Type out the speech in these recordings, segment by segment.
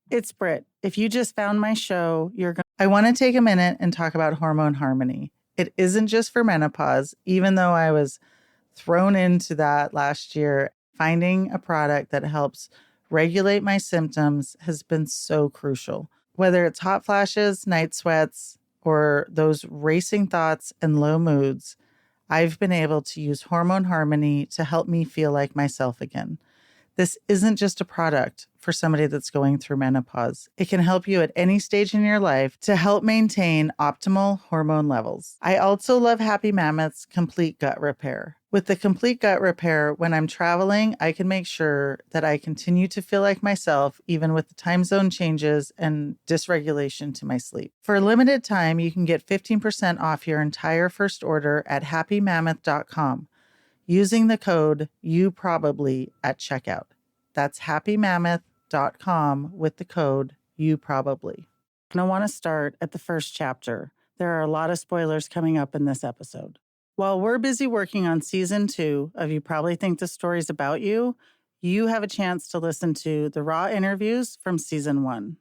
It's Brit. If you just found my show, I want to take a minute and talk about hormone harmony. It isn't just for menopause, even though I was thrown into that last year. Finding a product that helps regulate my symptoms has been so crucial. Whether it's hot flashes, night sweats, or those racing thoughts and low moods, I've been able to use Hormone Harmony to help me feel like myself again. This isn't just a product for somebody that's going through menopause. It can help you at any stage in your life to help maintain optimal hormone levels. I also love Happy Mammoth's Complete Gut Repair. With the Complete Gut Repair, when I'm traveling, I can make sure that I continue to feel like myself, even with the time zone changes and dysregulation to my sleep. For a limited time, you can get 15% off your entire first order at happymammoth.com. using the code YouProbably at checkout. That's happymammoth.com with the code YouProbably. And I want to start at the first chapter. There are a lot of spoilers coming up in this episode. While we're busy working on season 2 of You Probably Think the Story's About You, you have a chance to listen to the raw interviews from season 1.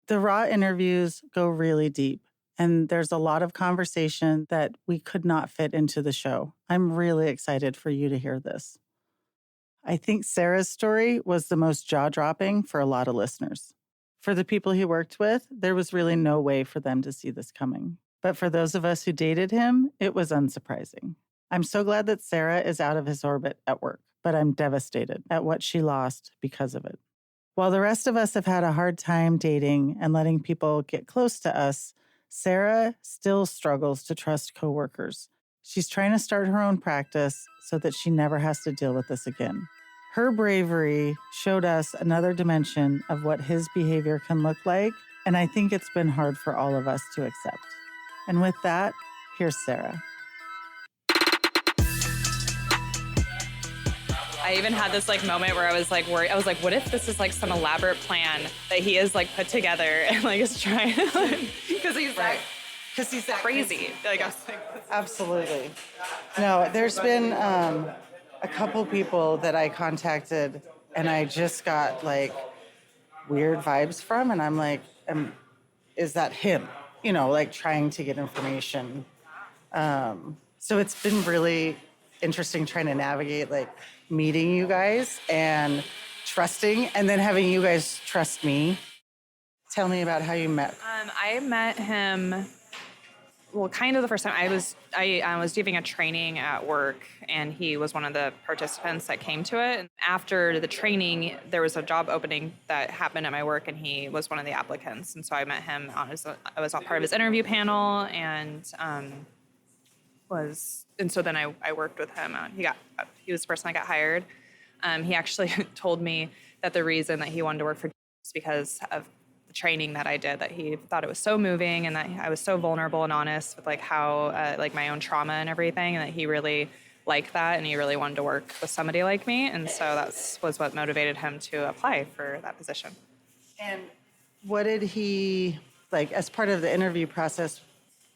The raw interviews go really deep. And there's a lot of conversation that we could not fit into the show. I'm really excited for you to hear this. I think Sarah's story was the most jaw-dropping for a lot of listeners. For the people he worked with, there was really no way for them to see this coming. But for those of us who dated him, it was unsurprising. I'm so glad that Sarah is out of his orbit at work, but I'm devastated at what she lost because of it. While the rest of us have had a hard time dating and letting people get close to us, Sarah still struggles to trust coworkers. She's trying to start her own practice so that she never has to deal with this again. Her bravery showed us another dimension of what his behavior can look like, and I think it's been hard for all of us to accept. And with that, here's Sarah. I even had this moment where I was worried. I was like, what if this is some elaborate plan that he is put together and is trying to, because he's Because he's that crazy. I was Absolutely. No, there's been a couple people that I contacted and I just got weird vibes from, and I'm like, is that him? Trying to get information. So it's been really interesting trying to navigate meeting you guys and trusting, and then having you guys trust me. Tell me about how you met. I met him, kind of the first time. I was giving a training at work, and he was one of the participants that came to it. And after the training, there was a job opening that happened at my work, and he was one of the applicants. And so I met him. I was part of his interview panel, and so then I worked with him. He was the person that got hired. He actually told me that the reason that he wanted to work for is because of the training that I did, that he thought it was so moving and that I was so vulnerable and honest with how my own trauma and everything, and that he really liked that, and he really wanted to work with somebody like me. And so that was what motivated him to apply for that position. And what did he, as part of the interview process,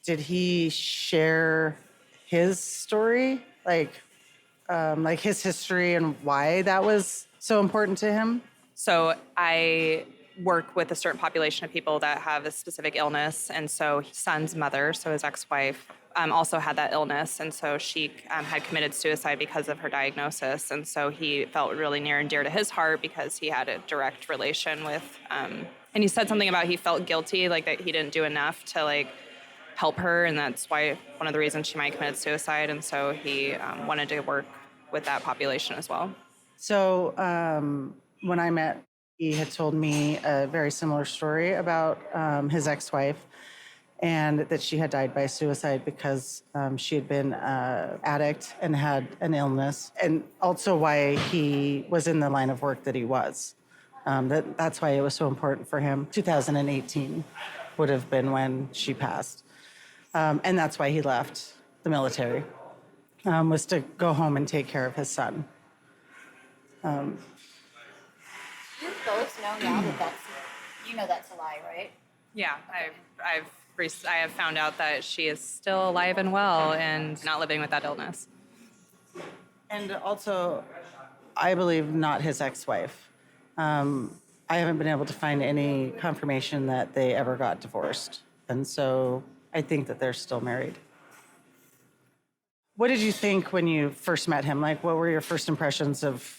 did he share his story, his history and why that was so important to him? So I work with a certain population of people that have a specific illness. And so his son's mother, so his ex-wife, also had that illness. And so she had committed suicide because of her diagnosis. And so he felt really near and dear to his heart because he had a direct relation with, and he said something about he felt guilty, that he didn't do enough to help her. And that's why one of the reasons she might commit suicide. And so he wanted to work with that population as well. So when I met, he had told me a very similar story about his ex-wife, and that she had died by suicide because she had been an addict and had an illness, and also why he was in the line of work that he was. That's why it was so important for him. 2018 would have been when she passed. And that's why he left the military, was to go home and take care of his son. You both know now that that's a lie, right? Yeah, I have found out that she is still alive and well and not living with that illness. And also, I believe not his ex-wife. I haven't been able to find any confirmation that they ever got divorced. And so I think that they're still married. What did you think when you first met him? Like, what were your first impressions of,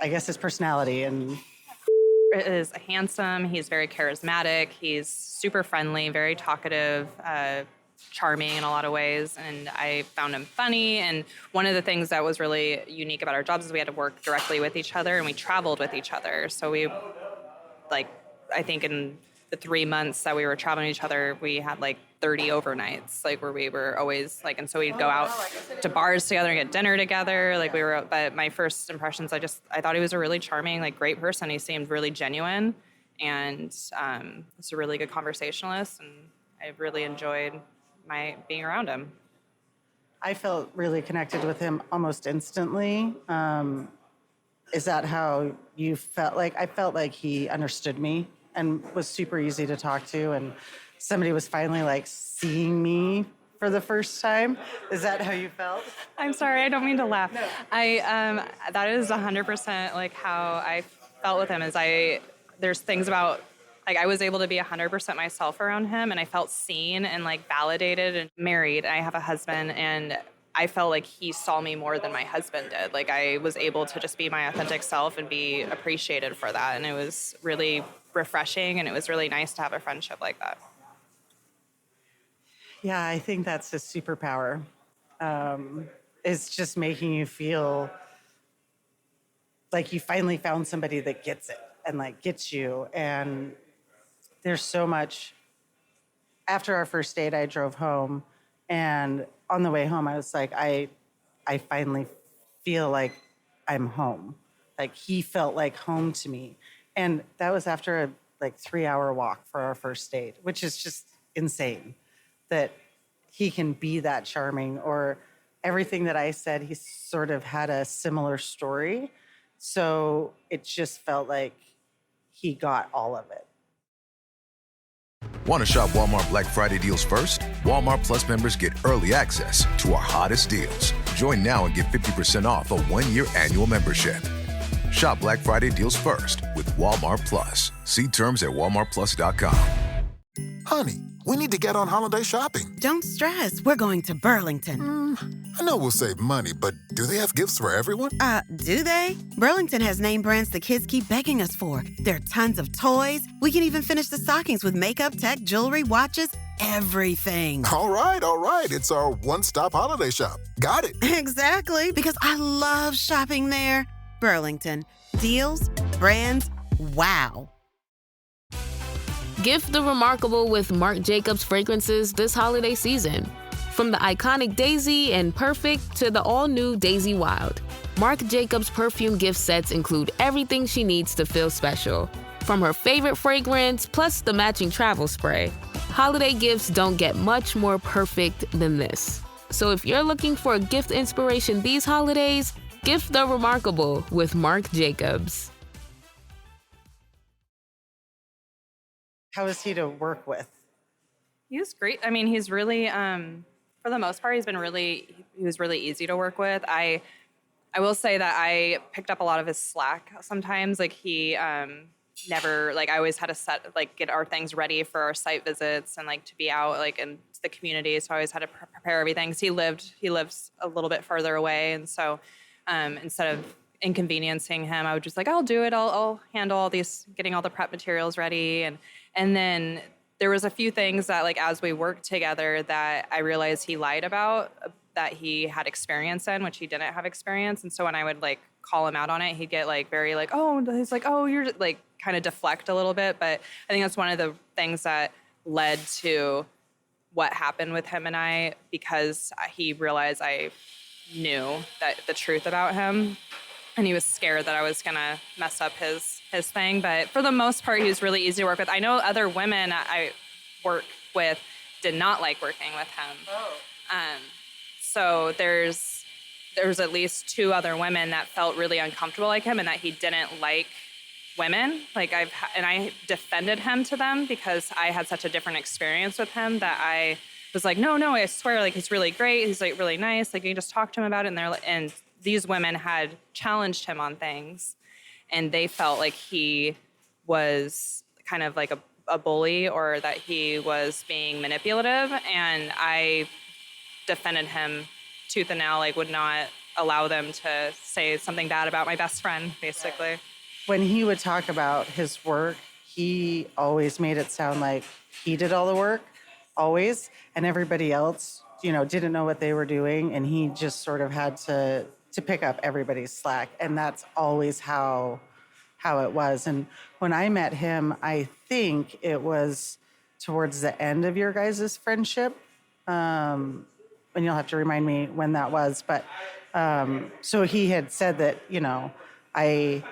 I guess, his personality? And is handsome. He's very charismatic. He's super friendly, very talkative, charming in a lot of ways. And I found him funny. And one of the things that was really unique about our jobs is we had to work directly with each other and we traveled with each other. So we, like, I think in the 3 months that we were traveling with each other, we had like 30 overnights, like where we were always like, and so we'd go out to bars together and get dinner together. Like we were, but my first impressions, I thought he was a really charming, like great person. He seemed really genuine and was a really good conversationalist. And I really enjoyed my being around him. I felt really connected with him almost instantly. Is that how you felt? Like, I felt like he understood me and was super easy to talk to, and somebody was finally like seeing me for the first time. Is that how you felt? I'm sorry, I don't mean to laugh. No. That is 100% like how I felt with him. There's things about, like, I was able to be 100% myself around him, and I felt seen and like validated. And married, I have a husband, and I felt like he saw me more than my husband did. Like I was able to just be my authentic self and be appreciated for that. And it was really refreshing, and it was really nice to have a friendship like that. Yeah, I think that's his superpower. It's just making you feel like you finally found somebody that gets it and like gets you. And there's so much. After our first date, I drove home, and on the way home, I was like, I finally feel like I'm home. Like he felt like home to me. And that was after a like 3-hour walk for our first date, which is just insane that he can be that charming. Or everything that I said, he sort of had a similar story. So it just felt like he got all of it. Want to shop Walmart Black Friday deals first? Walmart Plus members get early access to our hottest deals. Join now and get 50% off a 1-year annual membership. Shop Black Friday deals first with Walmart Plus. See terms at walmartplus.com. Honey, we need to get on holiday shopping. Don't stress. We're going to Burlington. I know we'll save money, but do they have gifts for everyone? Do they? Burlington has name brands the kids keep begging us for. There are tons of toys. We can even finish the stockings with makeup, tech, jewelry, watches, everything. All right. It's our one-stop holiday shop. Got it. Exactly, because I love shopping there. Burlington. Deals, brands, wow. Gift the remarkable with Marc Jacobs fragrances this holiday season. From the iconic Daisy and Perfect to the all-new Daisy Wild, Marc Jacobs perfume gift sets include everything she needs to feel special. From her favorite fragrance, plus the matching travel spray. Holiday gifts don't get much more perfect than this. So if you're looking for a gift inspiration these holidays, gift the remarkable with Marc Jacobs. How is he to work with? He was great. I mean, he's really, for the most part, he was really easy to work with. I will say that I picked up a lot of his slack sometimes. Like he never, like I always had to get our things ready for our site visits and like to be out like in the community. So I always had to prepare everything. Cause he lives a little bit further away. And so instead of inconveniencing him, I would just like, I'll do it. I'll handle all these, getting all the prep materials ready. And then there was a few things that like, as we worked together that I realized he lied about, that he had experience in, which he didn't have experience. And so when I would like call him out on it, he'd get like very like, he's like, you're like kind of deflect a little bit. But I think that's one of the things that led to what happened with him and I, because he realized I knew that the truth about him. And he was scared that I was going to mess up his thing. But for the most part, he was really easy to work with. I know other women I work with did not like working with him. So there's at least 2 other women that felt really uncomfortable like him and that he didn't like women. And I defended him to them because I had such a different experience with him that I was like, no, I swear, like he's really great. He's like really nice. Like you can just talk to him about it. And these women had challenged him on things. and they felt like he was kind of like a bully or that he was being manipulative. And I defended him tooth and nail, like would not allow them to say something bad about my best friend, basically. When he would talk about his work, he always made it sound like he did all the work, always, and everybody else, didn't know what they were doing, and he just sort of had to pick up everybody's slack, and that's always how it was. And when I met him, I think it was towards the end of your guys' friendship, and you'll have to remind me when that was, but so he had said that, I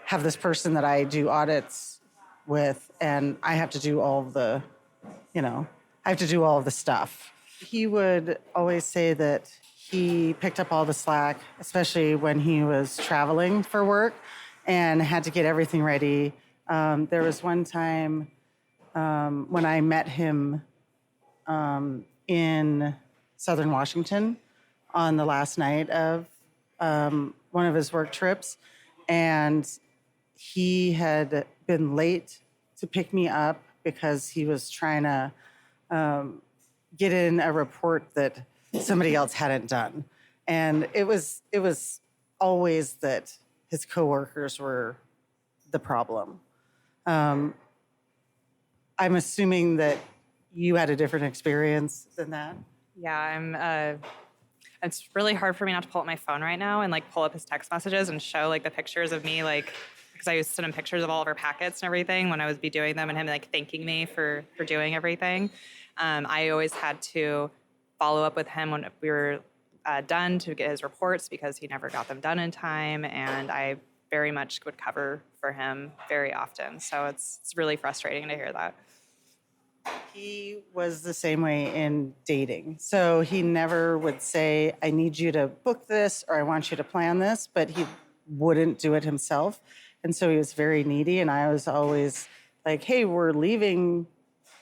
have this person that I do audits with, and I have to do all of the, I have to do all of the stuff. He would always say that he picked up all the slack, especially when he was traveling for work and had to get everything ready. There was one time when I met him in Southern Washington on the last night of one of his work trips, and he had been late to pick me up because he was trying to get in a report that somebody else hadn't done. And it was always that his coworkers were the problem. I'm assuming that you had a different experience than that. Yeah, it's really hard for me not to pull up my phone right now and like pull up his text messages and show like the pictures of me, like, because I used to send him pictures of all of our packets and everything when I would be doing them, and him like thanking me for doing everything. I always had to follow up with him when we were done to get his reports because he never got them done in time, and I very much would cover for him very often. So it's really frustrating to hear that. He was the same way in dating. So he never would say, I need you to book this or I want you to plan this, but he wouldn't do it himself. And so he was very needy. And I was always like, hey, we're leaving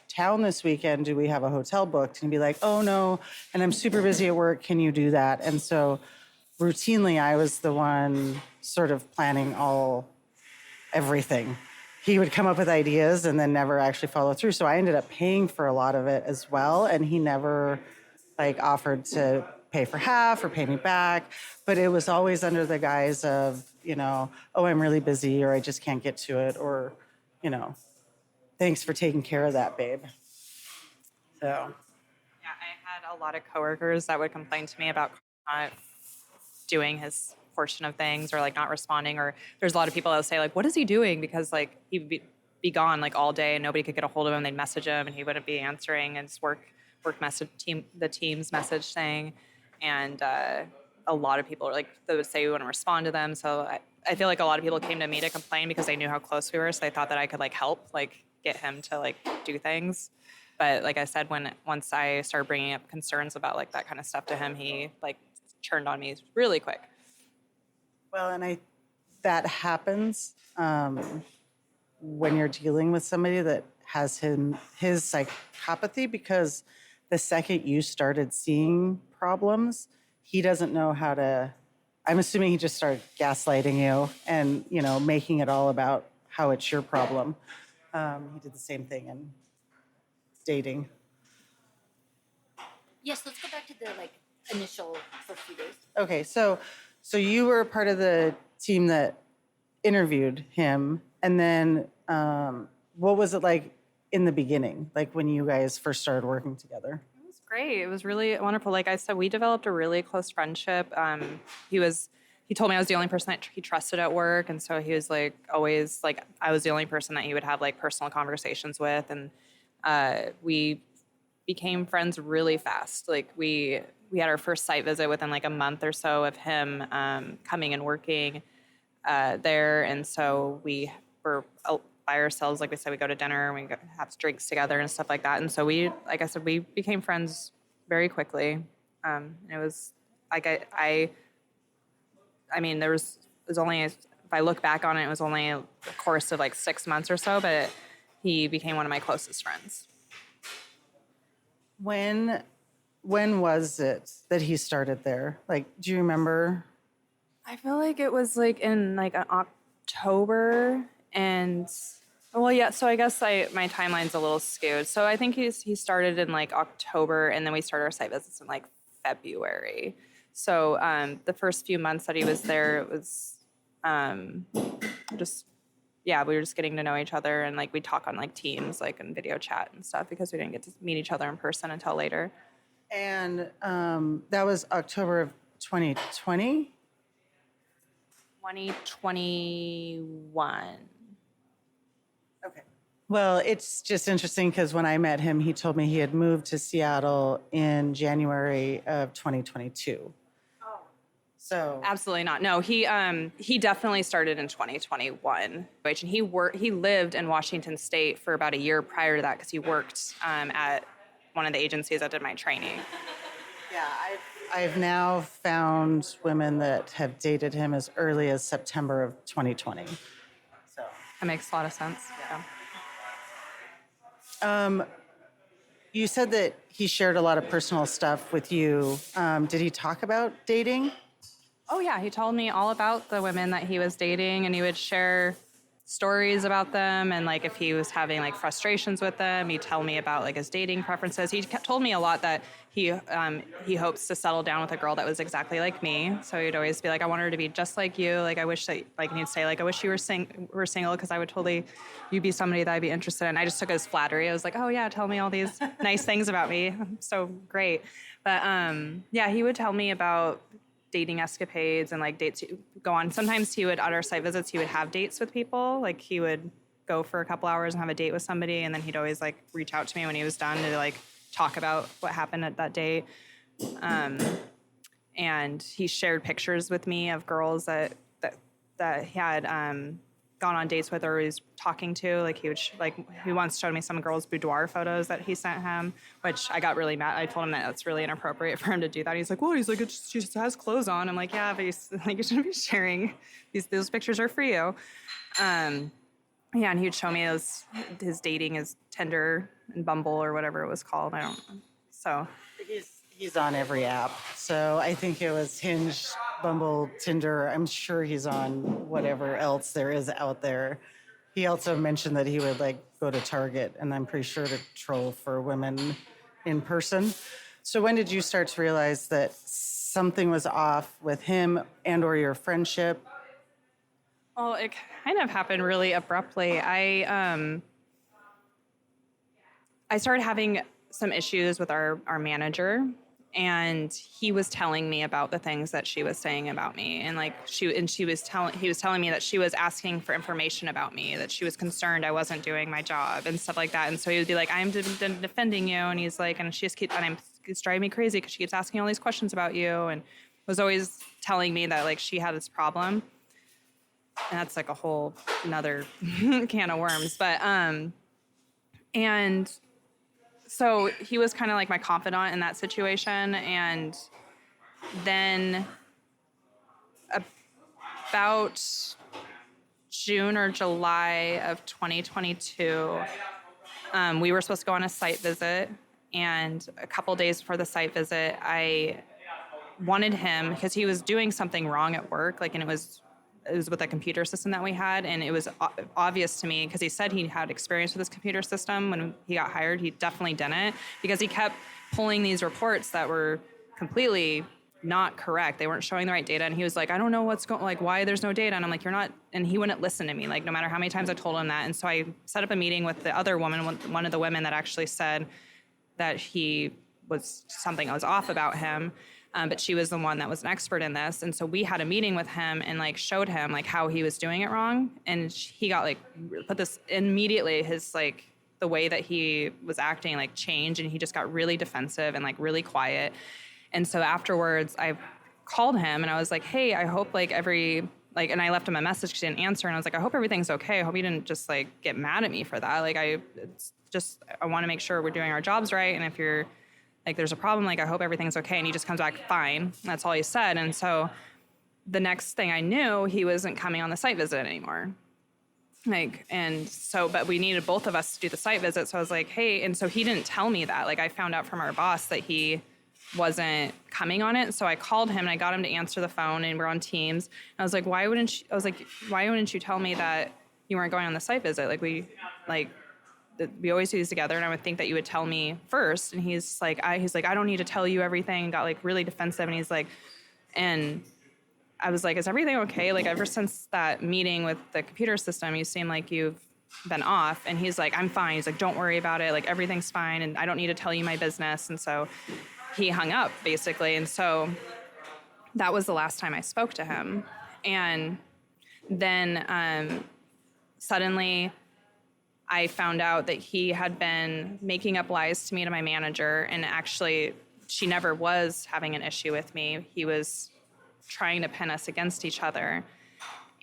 town this weekend. Do we have a hotel booked? And he'd be like, oh, no. And I'm super busy at work. Can you do that? And so routinely, I was the one sort of planning everything. He would come up with ideas and then never actually follow through. So I ended up paying for a lot of it as well. And he never offered to pay for half or pay me back. But it was always under the guise of, oh, I'm really busy, or I just can't get to it, or, thanks for taking care of that, babe. So. Yeah, I had a lot of coworkers that would complain to me about not doing his portion of things, or like not responding, or there's a lot of people that would say like, what is he doing? Because like he would be gone like all day and nobody could get a hold of him. They'd message him and he wouldn't be answering, and his work message the team's message thing. And a lot of people like, they would say we wouldn't respond to them. So I feel like a lot of people came to me to complain because they knew how close we were. So they thought that I could like help, like get him to like do things. But like I said, once I started bringing up concerns about like that kind of stuff to him, he like turned on me really quick. Well, and that happens when you're dealing with somebody that has his psychopathy, because the second you started seeing problems, he doesn't know how to. I'm assuming he just started gaslighting you and making it all about how it's your problem. He did the same thing in dating. Yes, let's go back to the initial first few days. Okay, so you were part of the team that interviewed him, and then what was it like in the beginning, like when you guys first started working together? It was great. It was really wonderful. Like I said, we developed a really close friendship. He told me I was the only person that he trusted at work, and so he was like always like I was the only person that he would have like personal conversations with, and we became friends really fast. Like we had our first site visit within like a month or so of him coming and working there, and so we were by ourselves. Like we said, we go to dinner, we have drinks together and stuff like that. And so we, like I said, we became friends very quickly. It was like I mean, it was only, if I look back on it, it was only a course of like 6 months or so, but he became one of my closest friends. When was it that he started there? Like, do you remember? I feel like it was like in like October and well, yeah. So I guess my timeline's a little skewed. So I think he started in like October, and then we started our site visits in like February. So the first few months that he was there, it was just we were just getting to know each other, and like we talk on like Teams, like and video chat and stuff because we didn't get to meet each other in person until later. And that was October of 2020? 2021. Okay. Well, it's just interesting because when I met him, he told me he had moved to Seattle in January of 2022. Oh. So Absolutely not. No, he definitely started in 2021. And he lived in Washington State for about a year prior to that because he worked at one of the agencies that did my training. Yeah, I've now found women that have dated him as early as September of 2020. So that makes a lot of sense. Yeah. You said that he shared a lot of personal stuff with you. Did he talk about dating? Oh yeah, he told me all about the women that he was dating, and he would share stories about them, and like if he was having like frustrations with them, he'd tell me about like his dating preferences. He told me a lot that he hopes to settle down with a girl that was exactly like me. So he'd always be like, I want her to be just like you. Like I wish that, like he'd say like, I wish you were single because I would totally, you'd be somebody that I'd be interested in. I just took it as flattery. I was like, oh yeah, tell me all these nice things about me. I'm so great. But yeah, he would tell me about dating escapades and like dates go on. Sometimes he would, at our site visits, he would have dates with people. Like he would go for a couple hours and have a date with somebody, and then he'd always like reach out to me when he was done to like talk about what happened at that date. And he shared pictures with me of girls that he had gone on dates with or he was talking to. Like he once showed me some girls' boudoir photos that he sent him, which I got really mad. I told him that that's really inappropriate for him to do that. He's like, "What?" He's like, "She just has clothes on." I'm like, "Yeah, but you shouldn't be sharing those pictures are for you." Yeah, and he would show me his dating, his Tinder and Bumble or whatever it was called. I don't know. So he's on every app. So I think it was Hinge, Bumble, Tinder. I'm sure he's on whatever else there is out there. He also mentioned that he would like go to Target, and I'm pretty sure to troll for women in person. So when did you start to realize that something was off with him and or your friendship? Well, it kind of happened really abruptly. I started having some issues with our manager, and he was telling me about the things that she was saying about me, and like he was telling me that she was asking for information about me, that she was concerned I wasn't doing my job and stuff like that. And so he would be like, "I'm defending you," and he's like, it's driving me crazy because she keeps asking all these questions about you, and was always telling me that like she had this problem. And that's like a whole another can of worms. But, and so he was kind of like my confidant in that situation. And then about June or July of 2022, we were supposed to go on a site visit. And a couple days before the site visit, I wanted him, because he was doing something wrong at work, like, and it was with a computer system that we had, and it was obvious to me because he said he had experience with this computer system when he got hired. He definitely didn't, because he kept pulling these reports that were completely not correct. They weren't showing the right data, and he was like, "I don't know what's going, like, why there's no data." And I'm like, "You're not," and he wouldn't listen to me, like, no matter how many times I told him that. And so I set up a meeting with the other woman, one of the women that actually said that something was off about him. But she was the one that was an expert in this. And so we had a meeting with him and like showed him like how he was doing it wrong. And he got like, put this immediately, his like, the way that he was acting like changed, and he just got really defensive and like really quiet. And so afterwards I called him and I was like, "Hey, I hope like and I left him a message because he didn't answer. And I was like, "I hope everything's okay. I hope you didn't just like get mad at me for that. Like I want to make sure we're doing our jobs right. And if you're, like, there's a problem, like, I hope everything's okay." And he just comes back, "Fine." That's all he said. And so the next thing I knew, he wasn't coming on the site visit anymore. But we needed both of us to do the site visit. So I was like, "Hey," and so he didn't tell me that. Like, I found out from our boss that he wasn't coming on it. So I called him and I got him to answer the phone, and we're on Teams. And I was like, why wouldn't you tell me that you weren't going on the site visit? We always do this together, and I would think that you would tell me first. And he's like, I don't need to tell you everything. And got like really defensive. And he's like, and I was like, is everything okay? Like, ever since that meeting with the computer system, you seem like you've been off. And he's like, I'm fine. He's like, don't worry about it. Like, everything's fine. And I don't need to tell you my business. And so he hung up basically. And so that was the last time I spoke to him. And then suddenly I found out that he had been making up lies to me, to my manager. And actually, she never was having an issue with me. He was trying to pin us against each other.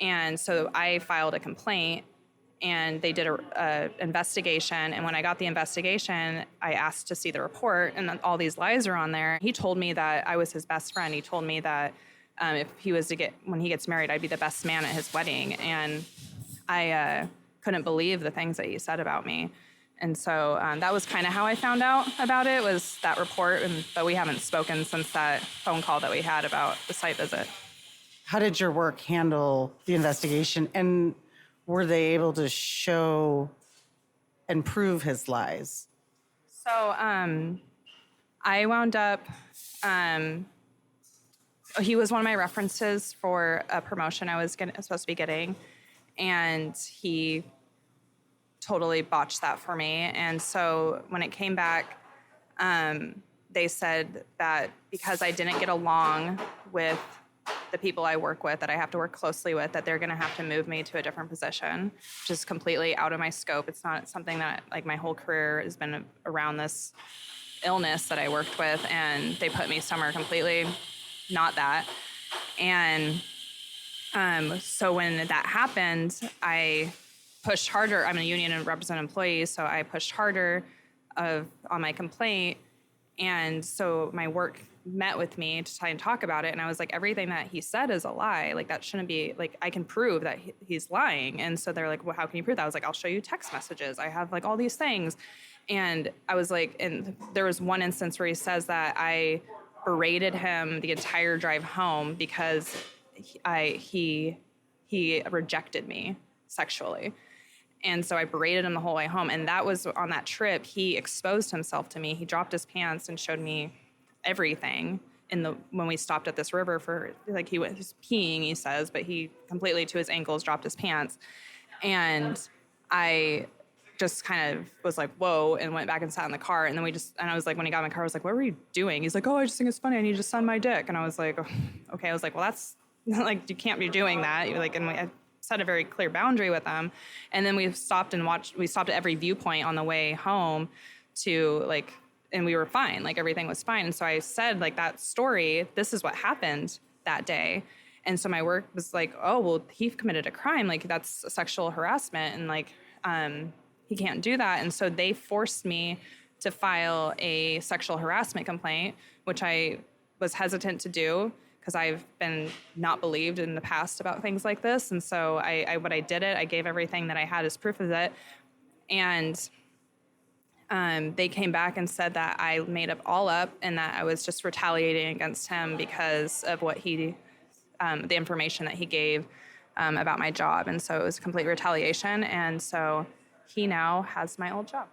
And so I filed a complaint, and they did a investigation. And when I got the investigation, I asked to see the report, and all these lies are on there. He told me that I was his best friend. He told me that when he gets married, I'd be the best man at his wedding. And I couldn't believe the things that he said about me. And so that was kind of how I found out about it, was that report. But we haven't spoken since that phone call that we had about the site visit. How did your work handle the investigation? And were they able to show and prove his lies? So I wound up, he was one of my references for a promotion I was supposed to be getting. And he totally botched that for me. And so when it came back, they said that because I didn't get along with the people I work with, that I have to work closely with, that they're going to have to move me to a different position, which is completely out of my scope. It's not something that, like, my whole career has been around this illness that I worked with, and they put me somewhere completely not that. And so when that happened, I pushed harder. I'm a union and represent employees, so I pushed harder on my complaint. And so my work met with me to try and talk about it. And I was like, everything that he said is a lie. Like, that shouldn't be, like, I can prove that he's lying. And so they're like, well, how can you prove that? I was like, I'll show you text messages. I have, like, all these things. And I was like, and there was one instance where he says that I berated him the entire drive home because he rejected me sexually. And so I berated him the whole way home. And that was on that trip, he exposed himself to me. He dropped his pants and showed me everything when we stopped at this river for, like, he was peeing, he says, but he completely to his ankles dropped his pants. And I just kind of was like, whoa, and went back and sat in the car. And then and I was like, when he got in the car, I was like, what were you doing? He's like, oh, I just think it's funny. I need to sun my dick. And I was like, oh, okay. I was like, well, that's like, you can't be doing that. Like, and I set a very clear boundary with them. And then we stopped at every viewpoint on the way home to, like, and we were fine. Like, everything was fine. And so I said, like, that story, this is what happened that day. And so my work was like, oh, well, he committed a crime. Like, that's sexual harassment. And, like, he can't do that. And so they forced me to file a sexual harassment complaint, which I was hesitant to do because I've been not believed in the past about things like this. And so I gave everything that I had as proof of it. And they came back and said that I made it all up and that I was just retaliating against him because of what the information that he gave about my job. And so it was complete retaliation. And so he now has my old job.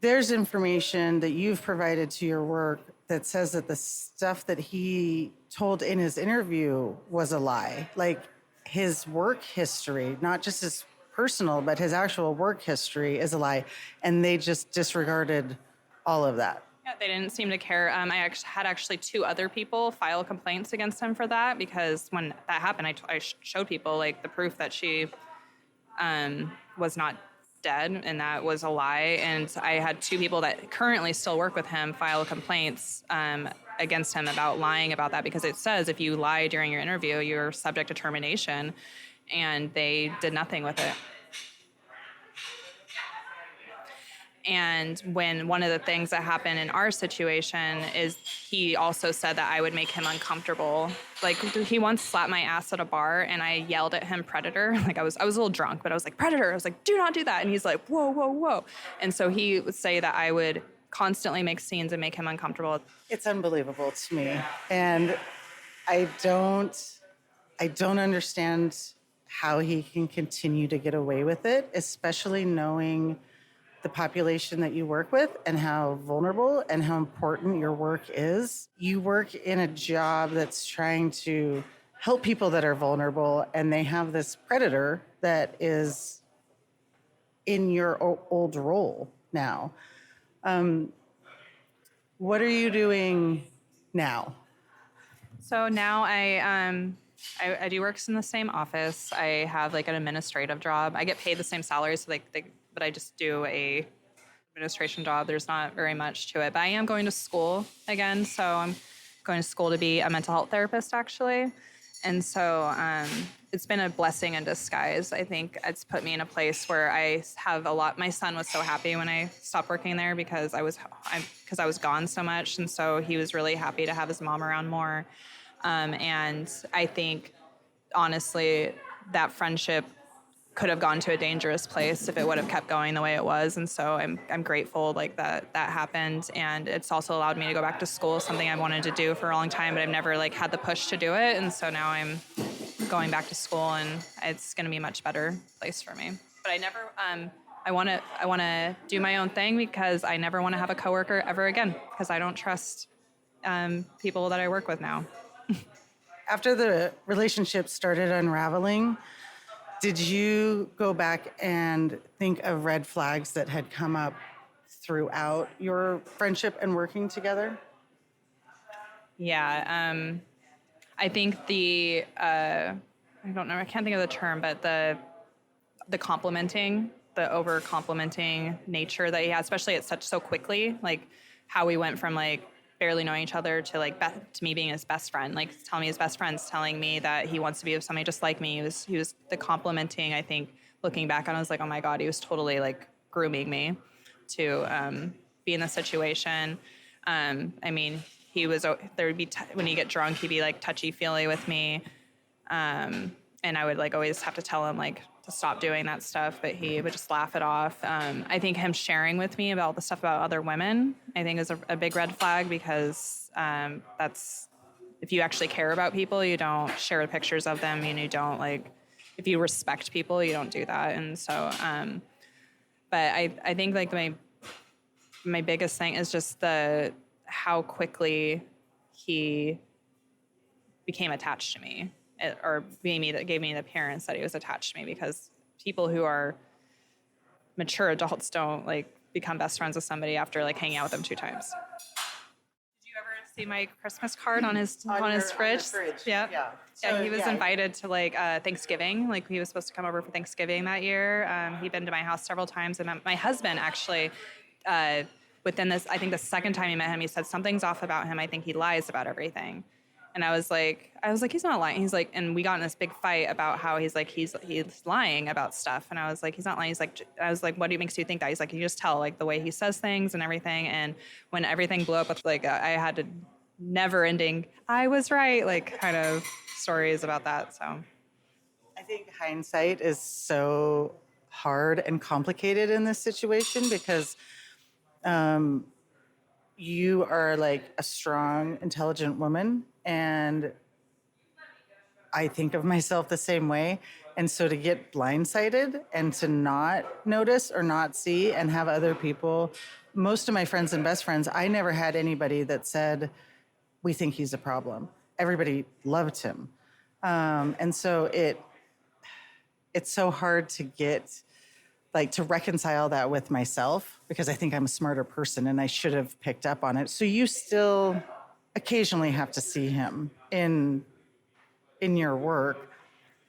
There's information that you've provided to your work that says that the stuff that he told in his interview was a lie. Like, his work history, not just his personal, but his actual work history is a lie. And they just disregarded all of that. Yeah, they didn't seem to care. I had actually 2 other people file complaints against him for that, because when that happened, I showed people, like, the proof that she was not dead, and that was a lie. And I had 2 people that currently still work with him file complaints against him about lying about that, because it says if you lie during your interview, you're subject to termination, and they did nothing with it. And when one of the things that happened in our situation is he also said that I would make him uncomfortable. Like, he once slapped my ass at a bar and I yelled at him, predator. Like, I was a little drunk, but I was like, predator. I was like, do not do that. And he's like, whoa, whoa, whoa. And so he would say that I would constantly make scenes and make him uncomfortable. It's unbelievable to me. And I don't understand how he can continue to get away with it, especially knowing the population that you work with and how vulnerable and how important your work is. You work in a job that's trying to help people that are vulnerable, and they have this predator that is in your old role now. What are you doing now? So now I do work in the same office. I have like an administrative job. I get paid the same salary, so but I just do a administration job. There's not very much to it. But I am going to school again, so I'm going to school to be a mental health therapist, actually. And so it's been a blessing in disguise. I think it's put me in a place where I have a lot. My son was so happy when I stopped working there because I was gone so much, and so he was really happy to have his mom around more. And I think, honestly, that friendship could have gone to a dangerous place if it would have kept going the way it was. And so I'm grateful like that happened. And it's also allowed me to go back to school, something I wanted to do for a long time, but I've never like had the push to do it. And so now I'm going back to school, and it's going to be a much better place for me. But I never, I want to do my own thing because I never want to have a coworker ever again, because I don't trust people that I work with now. After the relationship started unraveling, did you go back and think of red flags that had come up throughout your friendship and working together? Yeah. I think I don't know, I can't think of the term, but the complimenting, the over complimenting nature that he had, especially so quickly, like how we went from like barely knowing each other to like to me being his best friend, like telling me his best friend's telling me that he wants to be with somebody just like me. He was the complimenting. I think looking back on it, I was like, oh my God, he was totally like grooming me to be in this situation. I mean, there would be when he get drunk, he'd be like touchy feely with me, and I would like always have to tell him like to stop doing that stuff, but he would just laugh it off. I think him sharing with me about the stuff about other women, I think is a big red flag, because that's, if you actually care about people, you don't share pictures of them, and you don't like, if you respect people, you don't do that. And so, but I think like my biggest thing is just how quickly he became attached to me. Or gave me the appearance that he was attached to me, because people who are mature adults don't like become best friends with somebody after like hanging out with them 2 times. Did you ever see my Christmas card on his fridge? On the fridge? Yeah. So, He was invited to like Thanksgiving. Like he was supposed to come over for Thanksgiving that year. He'd been to my house several times, and my husband actually, within this, I think the second time he met him, he said something's off about him. I think he lies about everything. And I was like, he's not lying. He's like, and we got in this big fight about how he's lying about stuff. And I was like, he's not lying. I was like, what makes you think that? He's like, you just tell like the way he says things and everything. And when everything blew up with like, I had to never ending, I was right, like kind of stories about that. So I think hindsight is so hard and complicated in this situation, because you are like a strong, intelligent woman, and I think of myself the same way. And so to get blindsided and to not notice or not see and have other people, most of my friends and best friends, I never had anybody that said, we think he's a problem. Everybody loved him. And so it's so hard to get, like, to reconcile that with myself, because I think I'm a smarter person and I should have picked up on it. So you still occasionally have to see him in your work.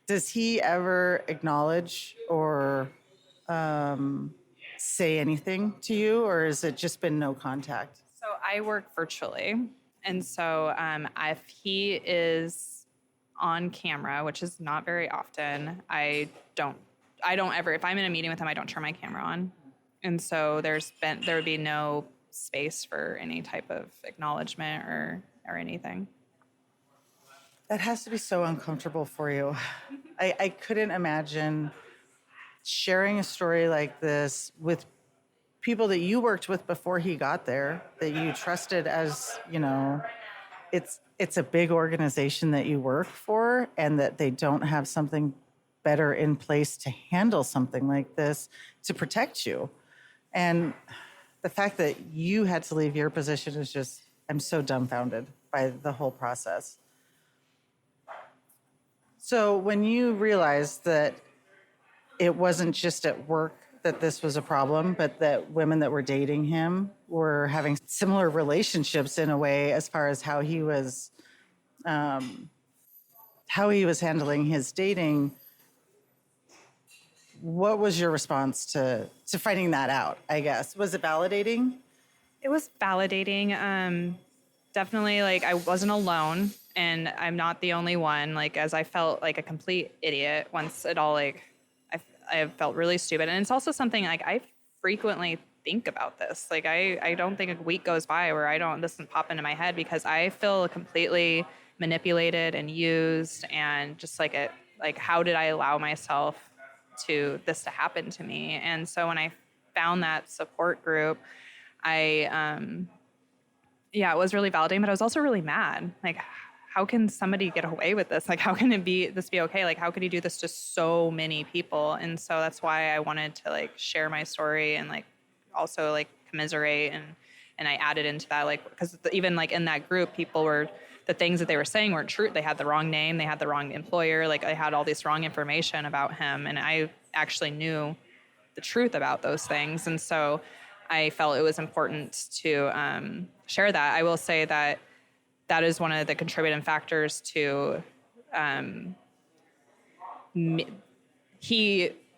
Does he ever acknowledge or say anything to you, or has it just been no contact? So I work virtually. And so if he is on camera, which is not very often, I don't ever, if I'm in a meeting with him, I don't turn my camera on. And so there would be no space for any type of acknowledgement or anything. That has to be so uncomfortable for you. I couldn't imagine sharing a story like this with people that you worked with before he got there, that you trusted as, it's a big organization that you work for, and that they don't have something better in place to handle something like this to protect you. And the fact that you had to leave your position is just, I'm so dumbfounded by the whole process. So when you realized that it wasn't just at work that this was a problem, but that women that were dating him were having similar relationships in a way, as far as how he was handling his dating, what was your response to finding that out, I guess? Was it validating? It was validating. Definitely, like, I wasn't alone, and I'm not the only one. Like, as I felt like a complete idiot once it all, like, I felt really stupid. And it's also something, like, I frequently think about this. Like, I don't think a week goes by where this doesn't pop into my head, because I feel completely manipulated and used, and just like how did I allow myself to this to happen to me? And so when I found that support group, it was really validating, but I was also really mad. Like, how can somebody get away with this? Like, how can this be okay? Like, how could he do this to so many people? And so that's why I wanted to, like, share my story, and, like, also, like, commiserate, and I added into that, like, because even, like, in that group, the things that they were saying weren't true. They had the wrong name, they had the wrong employer, like, they had all this wrong information about him, and I actually knew the truth about those things. And so I felt it was important to share that. I will say that is one of the contributing factors to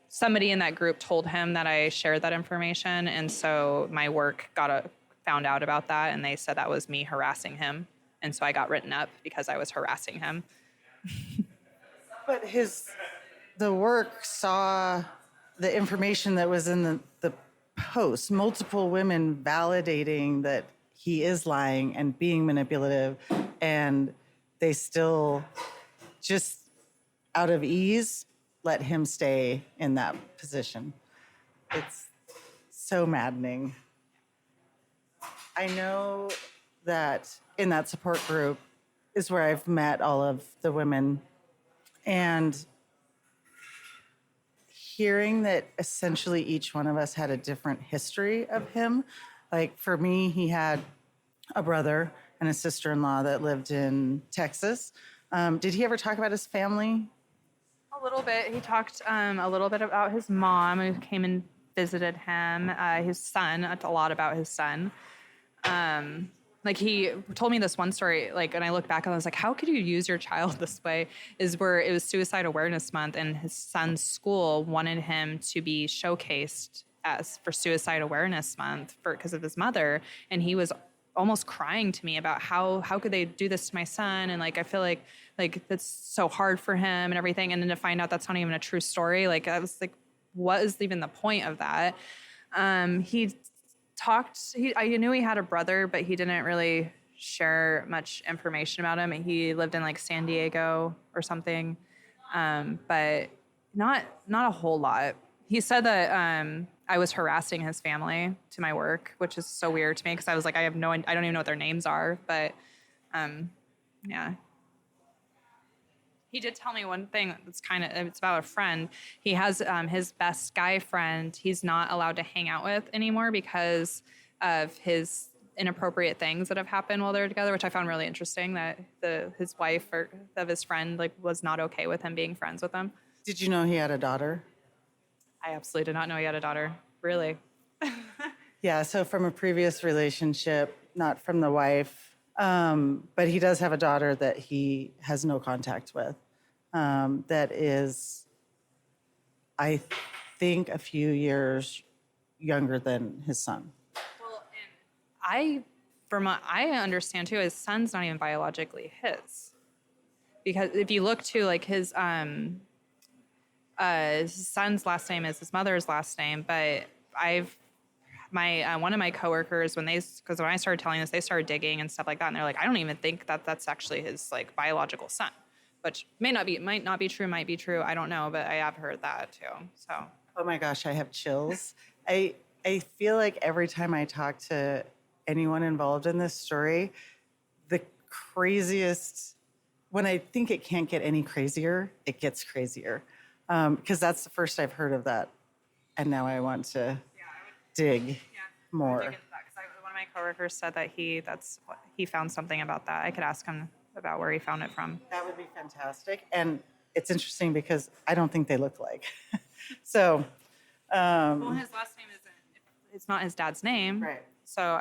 somebody in that group told him that I shared that information, and so my work found out about that, and they said that was me harassing him, and so I got written up because I was harassing him. But the work saw the information that was in the post, multiple women validating that he is lying and being manipulative, and they still, just out of ease, let him stay in that position. It's so maddening. I know that in that support group is where I've met all of the women, and hearing that essentially each one of us had a different history of him. Like, for me, he had a brother and a sister-in-law that lived in Texas. Did he ever talk about his family? A little bit. He talked a little bit about his mom, who came and visited him, his son, a lot about his son. Like, he told me this one story, like, and I look back and I was like, how could you use your child this way? Is where it was Suicide Awareness Month, and his son's school wanted him to be showcased for Suicide Awareness Month because of his mother. And he was almost crying to me about how could they do this to my son? And, like, I feel like that's so hard for him and everything. And then to find out that's not even a true story. Like, I was like, what is even the point of that? I knew he had a brother, but he didn't really share much information about him. He lived in, like, San Diego or something, but not a whole lot. He said that I was harassing his family to my work, which is so weird to me, because I was like, I don't even know what their names are, but yeah. He did tell me one thing that's it's about a friend. He has his best guy friend he's not allowed to hang out with anymore because of his inappropriate things that have happened while they're together, which I found really interesting, that his wife of his friend, like, was not okay with him being friends with him. Did you know he had a daughter? I absolutely did not know he had a daughter. Really? Yeah, so from a previous relationship, not from the wife, but he does have a daughter that he has no contact with. That is, I think, a few years younger than his son. Well, and I understand too, his son's not even biologically his, because if you look to, like, his son's last name is his mother's last name, but one of my coworkers, because when I started telling this, they started digging and stuff like that, and they're like, I don't even think that's actually his, like, biological son, which might not be true, might be true, I don't know, but I have heard that too. So, oh my gosh, I have chills. I feel like every time I talk to anyone involved in this story, the craziest, when I think it can't get any crazier, it gets crazier. Because that's the first I've heard of that. And now I want to dig more. Dig into that, 'cause one of my coworkers said that he found something about that. I could ask him about where he found it from. That would be fantastic. And it's interesting because I don't think they look like. So, Well, his last name it's not his dad's name. Right. So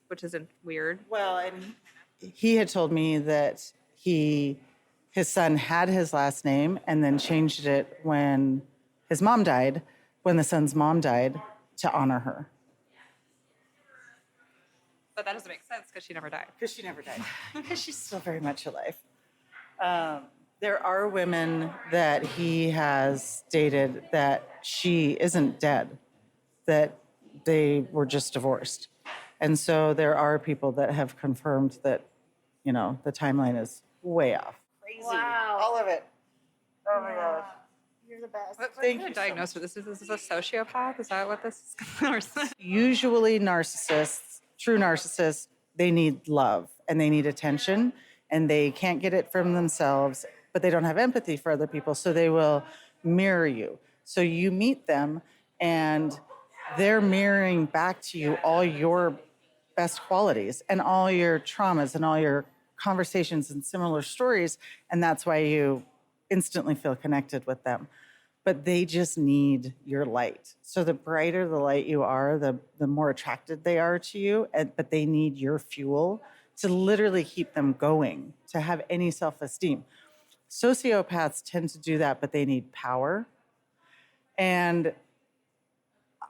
which isn't weird. well, and he had told me that his son had his last name and then changed it when his mom died, when the son's mom died, to honor her. But that doesn't make sense because she never died. Because she never died. Because she's still very much alive. There are women that he has dated that she isn't dead, that they were just divorced. And so there are people that have confirmed that, the timeline is way off. Crazy. Wow. All of it. Oh my gosh. You're the best. Thank What you. diagnosed with this? This is a sociopath? Is that what this is? Usually true narcissists, they need love and they need attention and they can't get it from themselves, but they don't have empathy for other people, so they will mirror you. So you meet them and they're mirroring back to you all your best qualities and all your traumas and all your conversations and similar stories, and that's why you instantly feel connected with them. But they just need your light. So the brighter the light you are, the more attracted they are to you, but they need your fuel to literally keep them going, to have any self-esteem. Sociopaths tend to do that, but they need power. And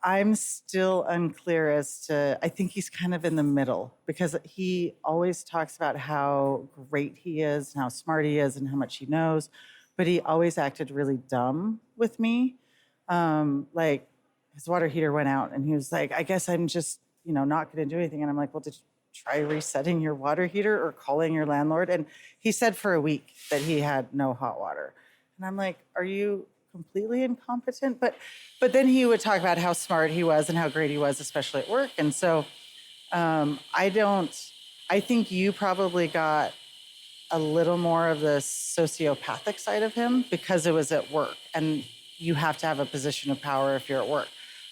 I'm still unclear as to, I think he's kind of in the middle because he always talks about how great he is and how smart he is and how much he knows, but he always acted really dumb with me. Like his water heater went out and he was like, I guess I'm just, not going to do anything. And I'm like, well, did you try resetting your water heater or calling your landlord? And he said for a week that he had no hot water. And I'm like, are you completely incompetent? But then he would talk about how smart he was and how great he was, especially at work. And so I think you probably got a little more of the sociopathic side of him because it was at work and you have to have a position of power if you're at work.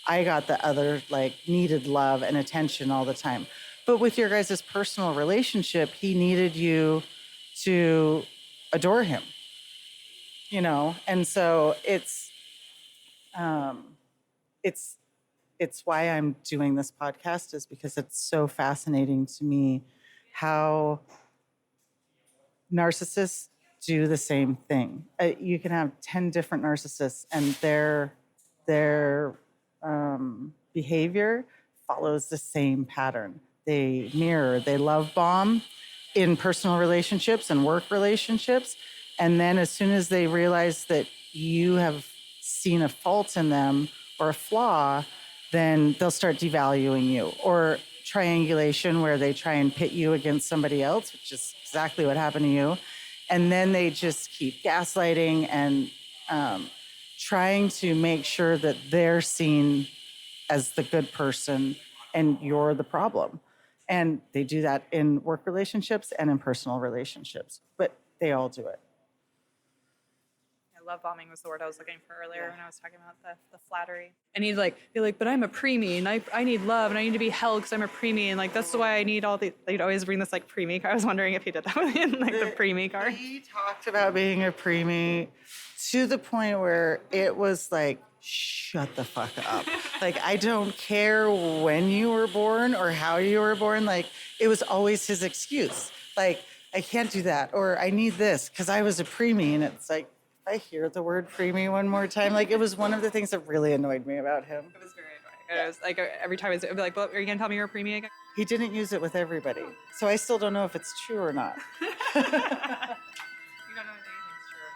I got the other, needed love and attention all the time. But with your guys' personal relationship, he needed you to adore him, and so it's why I'm doing this podcast, is because it's so fascinating to me how narcissists do the same thing. You can have 10 different narcissists and their behavior follows the same pattern. They mirror, they love bomb in personal relationships and work relationships. And then as soon as they realize that you have seen a fault in them or a flaw, then they'll start devaluing you. Or triangulation, where they try and pit you against somebody else, which is exactly what happened to you. And then they just keep gaslighting and trying to make sure that they're seen as the good person and you're the problem. And they do that in work relationships and in personal relationships, but they all do it. Love bombing was the word I was looking for earlier when I was talking about the flattery. And he'd be like, but I'm a preemie and I need love and I need to be held because I'm a preemie and that's why I need all the. They'd always bring this preemie card. I was wondering if he did that with him, the preemie card. He talked about being a preemie to the point where it was like, shut the fuck up. I don't care when you were born or how you were born. It was always his excuse. I can't do that or I need this because I was a preemie. And it's like, I hear the word preemie one more time. It was one of the things that really annoyed me about him. It was very annoying. It was every time I'd be like, well, are you going to tell me you're a preemie again? He didn't use it with everybody. So I still don't know if it's true or not. You don't know if anything's true or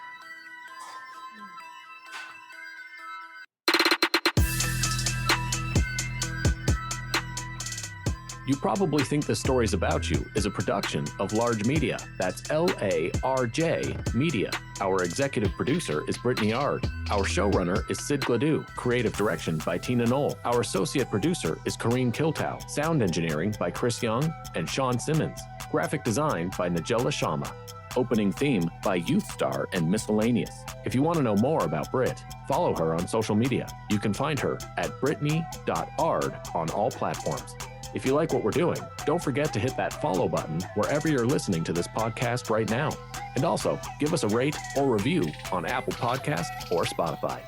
not. You probably think This Story's About You is a production of Large Media. That's LARJ Media. Our executive producer is Brittany Ard. Our showrunner is Sid Gladue. Creative direction by Tina Knoll. Our associate producer is Kareen Kiltow. Sound engineering by Chris Young and Sean Simmons. Graphic design by Najella Sharma. Opening theme by Youth Star and Miscellaneous. If you want to know more about Brit, follow her on social media. You can find her at brittany.ard on all platforms. If you like what we're doing, don't forget to hit that follow button wherever you're listening to this podcast right now. And also, give us a rate or review on Apple Podcasts or Spotify.